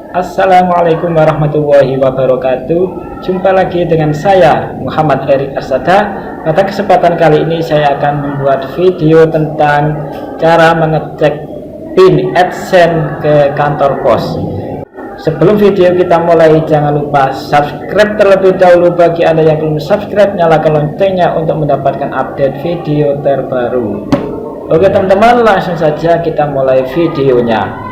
Assalamualaikum warahmatullahi wabarakatuh. Jumpa lagi dengan saya Muhammad Erik Arsada. Pada kesempatan kali ini saya akan membuat video tentang cara mengecek PIN AdSense ke kantor pos. Sebelum video kita mulai, jangan lupa subscribe terlebih dahulu. Bagi Anda yang belum subscribe, nyalakan loncengnya untuk mendapatkan update video terbaru. Oke teman-teman, langsung saja kita mulai videonya.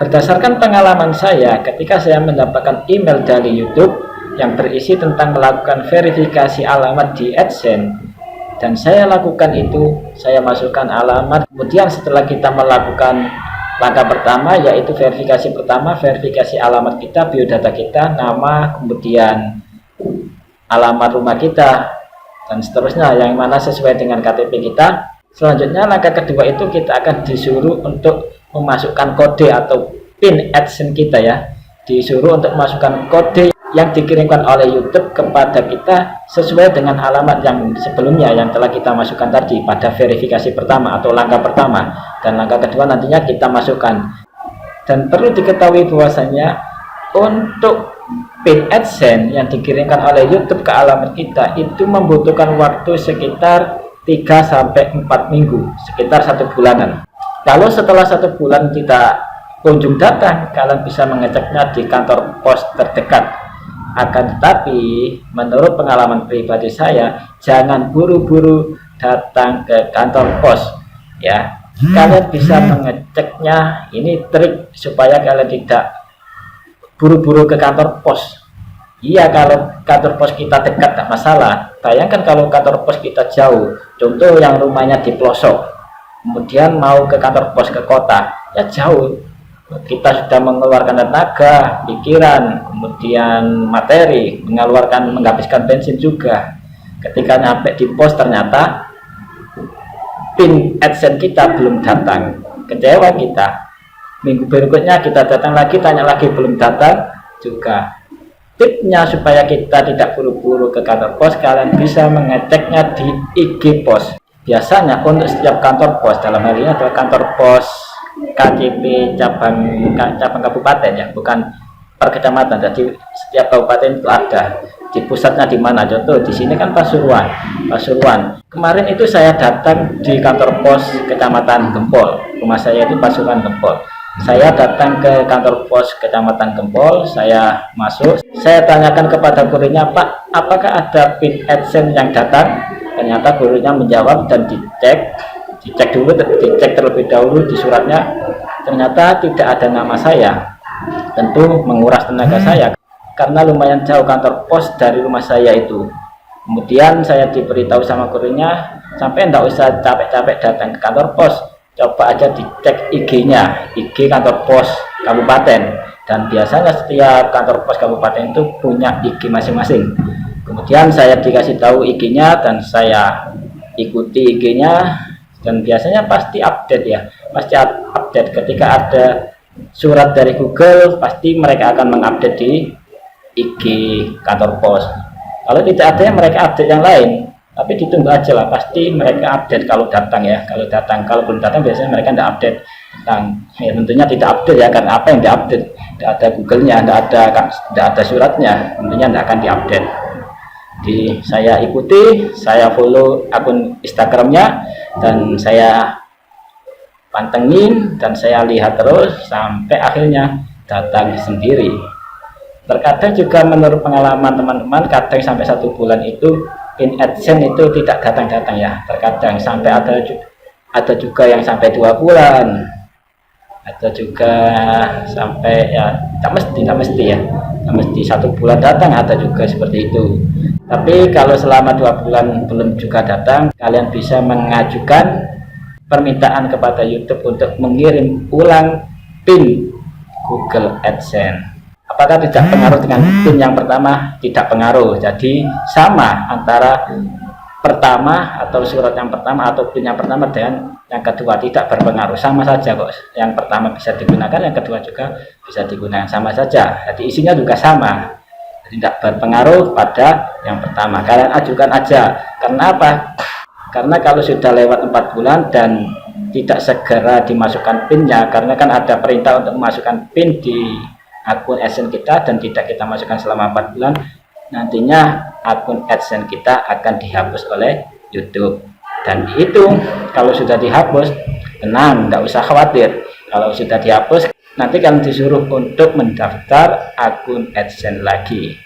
Berdasarkan pengalaman saya ketika saya mendapatkan email dari YouTube yang berisi tentang melakukan verifikasi alamat di AdSense, dan saya lakukan itu, saya masukkan alamat. Kemudian setelah kita melakukan langkah pertama, yaitu verifikasi pertama, verifikasi alamat kita, biodata kita, nama, kemudian alamat rumah kita, dan seterusnya, yang mana sesuai dengan KTP kita. Selanjutnya langkah kedua itu kita akan disuruh untuk memasukkan kode atau PIN AdSense kita ya, disuruh untuk memasukkan kode yang dikirimkan oleh YouTube kepada kita sesuai dengan alamat yang sebelumnya yang telah kita masukkan tadi pada verifikasi pertama atau langkah pertama, dan langkah kedua nantinya kita masukkan. Dan perlu diketahui bahwasanya untuk PIN AdSense yang dikirimkan oleh YouTube ke alamat kita itu membutuhkan waktu sekitar 3-4 minggu, sekitar 1 bulanan. Kalau setelah 1 bulan kita kunjung datang, kalian bisa mengeceknya di kantor pos terdekat. Akan tetapi menurut pengalaman pribadi saya, jangan buru-buru datang ke kantor pos ya. Kalian bisa mengeceknya, ini trik supaya kalian tidak buru-buru ke kantor pos. Iya, kalau kantor pos kita dekat tak masalah. Bayangkan kalau kantor pos kita jauh, contoh yang rumahnya di pelosok, kemudian mau ke kantor pos ke kota, ya jauh. Kita sudah mengeluarkan tenaga, pikiran, kemudian materi, menghabiskan bensin juga. Ketika nyampe di pos ternyata PIN AdSense kita belum datang, kecewa kita. Minggu berikutnya kita datang lagi, tanya lagi, belum datang juga. Tipsnya supaya kita tidak buru-buru ke kantor pos, kalian bisa mengeceknya di IG pos. Biasanya untuk setiap kantor pos, dalam hal ini adalah kantor pos KCP cabang kabupaten ya, bukan per kecamatan. Jadi setiap kabupaten itu ada di pusatnya di mana. Contoh di sini kan Pasuruan. Kemarin itu saya datang di kantor pos kecamatan Gempol. Rumah saya itu Pasuruan Gempol. Saya datang ke kantor pos kecamatan Gempol, saya masuk, saya tanyakan kepada kurirnya, Pak, apakah ada PIN AdSense yang datang? Ternyata kurirnya menjawab dan dicek terlebih dahulu di suratnya, ternyata tidak ada nama saya. Tentu menguras tenaga saya karena lumayan jauh kantor pos dari rumah saya itu. Kemudian saya diberitahu sama kurirnya, sampai enggak usah capek-capek datang ke kantor pos, coba aja dicek IG-nya, IG kantor pos kabupaten. Dan biasanya setiap kantor pos kabupaten itu punya IG masing-masing. Kemudian saya dikasih tahu IG-nya dan saya ikuti IG-nya, dan biasanya pasti update ya, pasti update. Ketika ada surat dari Google, pasti mereka akan mengupdate di IG kantor pos. Kalau tidak ada, mereka update yang lain, tapi ditunggu aja lah, pasti mereka update kalau datang ya. Kalau belum datang biasanya mereka tidak update. Ya, tentunya tidak update ya, karena apa yang diupdate? Tidak ada Google-nya, tidak ada suratnya, tentunya tidak akan diupdate. Saya ikuti, saya follow akun Instagramnya, dan saya pantengin, dan saya lihat terus sampai akhirnya datang sendiri. Terkadang juga menurut pengalaman teman-teman, kadang sampai 1 bulan itu PIN AdSense itu tidak datang-datang ya. Terkadang sampai ada juga yang sampai 2 bulan, ada juga sampai ya tak mesti ya, tak mesti 1 bulan datang, ada juga seperti itu. Tapi kalau selama 2 bulan belum juga datang, kalian bisa mengajukan permintaan kepada YouTube untuk mengirim ulang PIN Google AdSense. Apakah tidak pengaruh dengan PIN yang pertama? Tidak pengaruh. Jadi sama antara pertama atau surat yang pertama atau PIN yang pertama dengan yang kedua, tidak berpengaruh, sama saja kok. Yang pertama bisa digunakan, yang kedua juga bisa digunakan, sama saja. Jadi isinya juga sama, tidak berpengaruh pada yang pertama. Kalian ajukan aja. Karena apa? Karena kalau sudah lewat 4 bulan dan tidak segera dimasukkan PIN-nya, karena kan ada perintah untuk memasukkan PIN di akun AdSense kita dan tidak kita masukkan selama 4 bulan, nantinya akun AdSense kita akan dihapus oleh YouTube. Dan itu kalau sudah dihapus, tenang, nggak usah khawatir. Kalau sudah dihapus, nanti kalian disuruh untuk mendaftar akun AdSense lagi.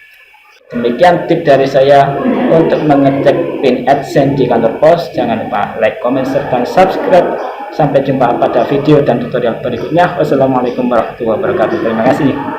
Demikian tip dari saya untuk mengecek PIN AdSense di kantor pos. Jangan lupa like, comment, serta subscribe. Sampai jumpa pada video dan tutorial berikutnya. Wassalamualaikum warahmatullahi wabarakatuh. Terima kasih.